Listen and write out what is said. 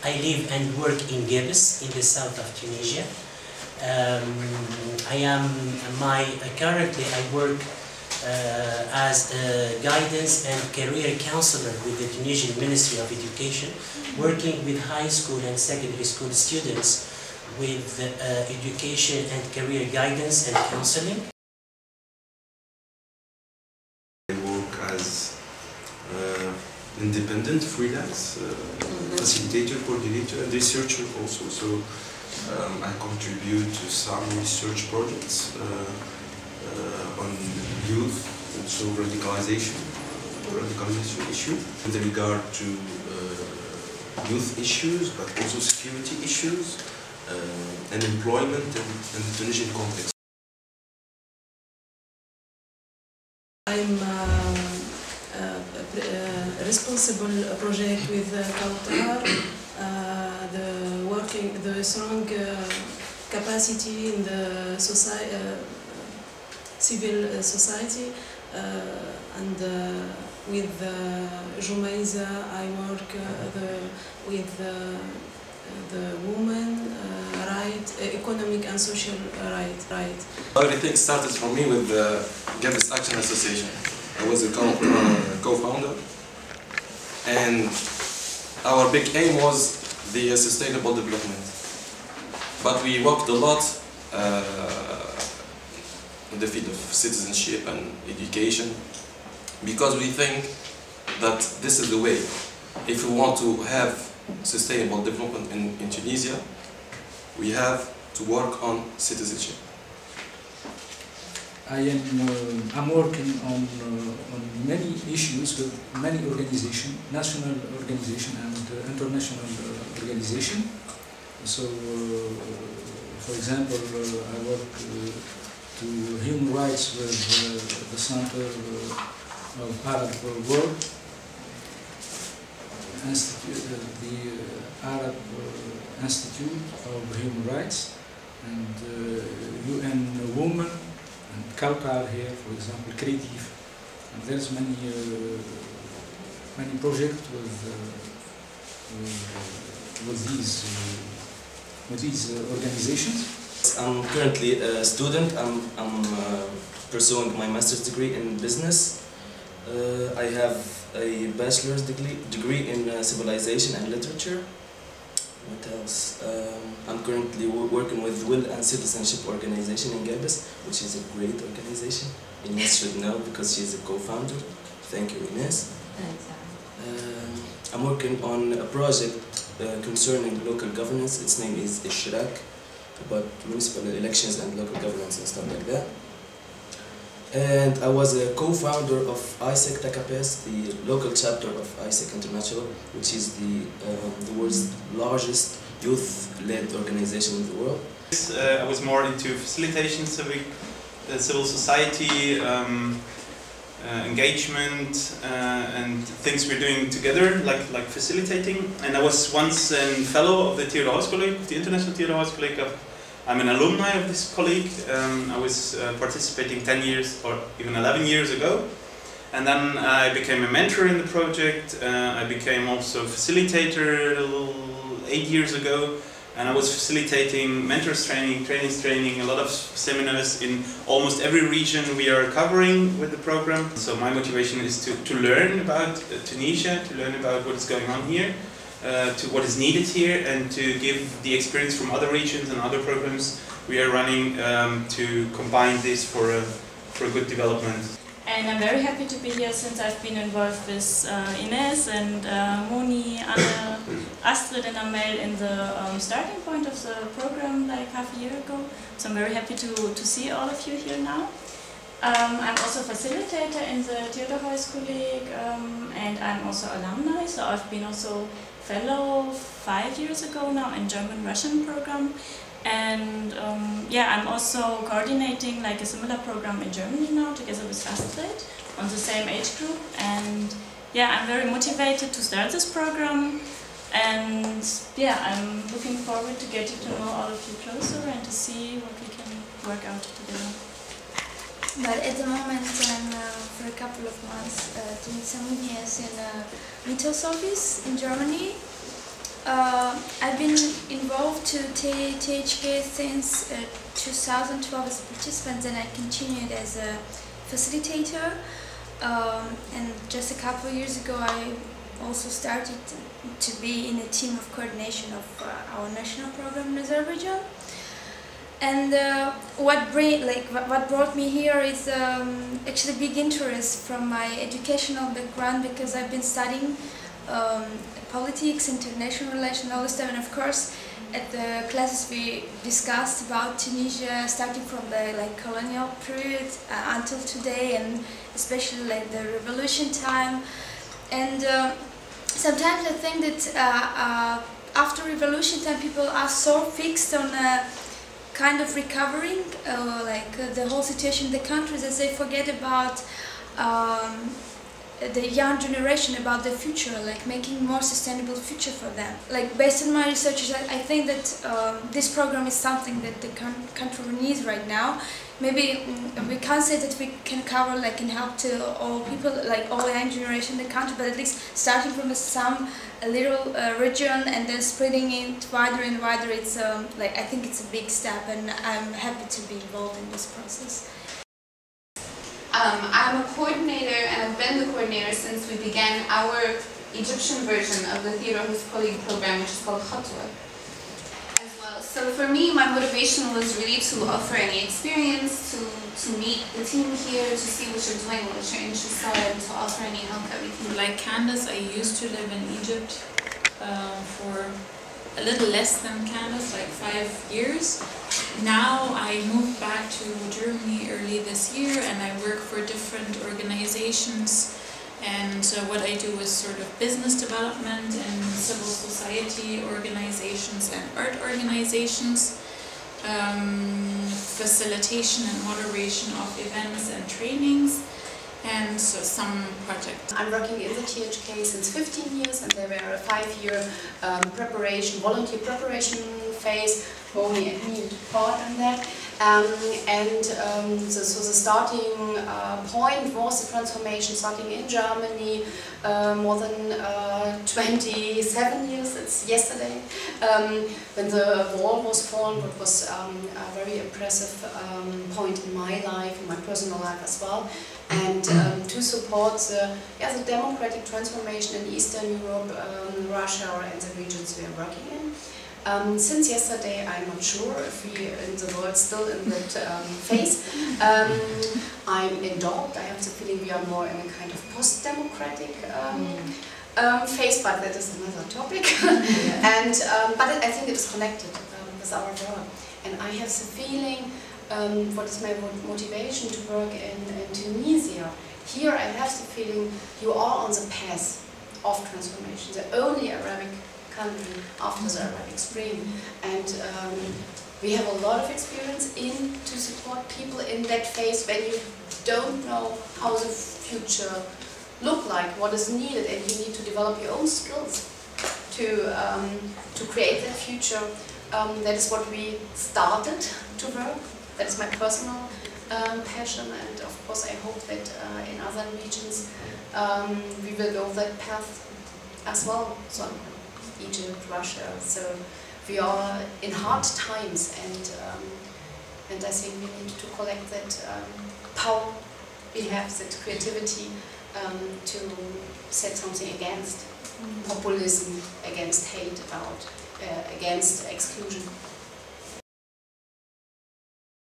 I live and work in Gabes, in the south of Tunisia. Currently I work as a guidance and career counselor with the Tunisian Ministry of Education, working with high school and secondary school students with education and career guidance and counseling. I work as independent freelance facilitator, coordinator, and researcher also. So I contribute to some research projects on youth, also radicalization issue with regard to youth issues, but also security issues and employment in the Tunisian context. I'm responsible project with Kautar, the strong capacity in the civil society, and with Jumaiza I work with the women economic and social right. Everything started for me with the Gabes Action Association. I was a co-founder, and our big aim was the sustainable development. But we worked a lot in the field of citizenship and education, because we think that this is the way. If we want to have sustainable development in Tunisia, we have to work on citizenship. I'm working on many issues with many organizations, national organization and international organization. So, for example, I work to human rights with the Center of Arab World Institute, the Arab Institute of Human Rights, and UN Women, and Kautar here, for example, Creative, and there's many projects with these organizations. I'm currently a student. I'm pursuing my master's degree in business. I have a bachelor's degree in civilization and literature. What else? I'm currently working with Will and Citizenship Organization in Gabes, which is a great organization. Ines should know because she's a co-founder. Thank you, Ines. I'm working on a project concerning local governance. Its name is Ishrak, about municipal elections and local governance and stuff like that. And I was a co-founder of ISEC THK, the local chapter of ISEC International, which is the world's largest youth-led organization in the world. I was more into facilitation, civil society, engagement, and things we're doing together, like facilitating. And I was once a fellow of the THK colleague, the International THK colleague. I'm an alumni of this colleague. I was participating 10 years or even 11 years ago. And then I became a mentor in the project. I became also a facilitator 8 years ago. And I was facilitating mentors training, trainings training, a lot of seminars in almost every region we are covering with the program. So my motivation is to learn about Tunisia, to learn about what is going on here, to what is needed here, and to give the experience from other regions and other programs we are running to combine this for a good development. And I'm very happy to be here since I've been involved with Ines and Moni, Anna, Astrid and Amel in the starting point of the program like half a year ago. So I'm very happy to see all of you here now. I'm also a facilitator in the THK colleague, and I'm also alumni, so I've been also fellow 5 years ago now in German-Russian program. And yeah, I'm also coordinating like a similar program in Germany now together with Astrid on the same age group. And yeah, I'm very motivated to start this program. And yeah, I'm looking forward to getting to know all of you closer and to see what we can work out together. But at the moment, I'm for a couple of months doing some years in a Miethaus office in Germany. I've been involved to THK since 2012 as a participant, and I continued as a facilitator. And just a couple of years ago, I also started to be in a team of coordination of our national program in Azerbaijan. And what brought me here is actually big interest from my educational background, because I've been studying politics, international relations, all this stuff, and of course at the classes we discussed about Tunisia, starting from the colonial period until today, and especially the revolution time. And sometimes I think that after revolution time, people are so fixed on kind of recovering the whole situation in the countries, that they forget about the young generation, about the future, making more sustainable future for them. Based on my research, I think that this program is something that the country needs right now. Maybe we can't say that we can cover and help to all people, all young generation in the country, but at least starting from some little region and then spreading it wider and wider. It's I think it's a big step, and I'm happy to be involved in this process. I'm a coordinator, and I've been the coordinator since we began our Egyptian version of the Theatre Host Colleague program, which is called Khatwa as well. So for me, my motivation was really to offer any experience, to meet the team here, to see what you're doing, what your interests are, and to offer any help that we can. Like Candace, I used to live in Egypt for a little less than Candace, 5 years. Now I moved back to Germany early this year, and I work for different organizations, and what I do is sort of business development and civil society organizations and art organizations, facilitation and moderation of events and trainings, and some projects. I'm working in the THK since 15 years, and there were a 5-year volunteer preparation phase. Moni and me took part in that. So the starting point was the transformation, starting in Germany more than 27 years, it's yesterday, when the wall was fallen, what was a very impressive point in my life, in my personal life as well. And to support the democratic transformation in Eastern Europe, Russia, and the regions we are working in. Since yesterday, I'm not sure if we in the world still in that phase. I'm involved. I have the feeling we are more in a kind of post-democratic phase, but that is another topic. And but I think it is connected with our work. And I have the feeling, what is my motivation to work in Tunisia? Here I have the feeling you are on the path of transformation. The only Arabic country after the Arabic Spring, and we have a lot of experience to support people in that phase when you don't know how the future look like, what is needed, and you need to develop your own skills to create that future. That is what we started to work. That is my personal passion, and of course I hope that in other regions we will go that path as well. So Egypt, Russia. So we are in hard times, and I think we need to collect that power we have, that creativity to set something against populism, against hate, against exclusion.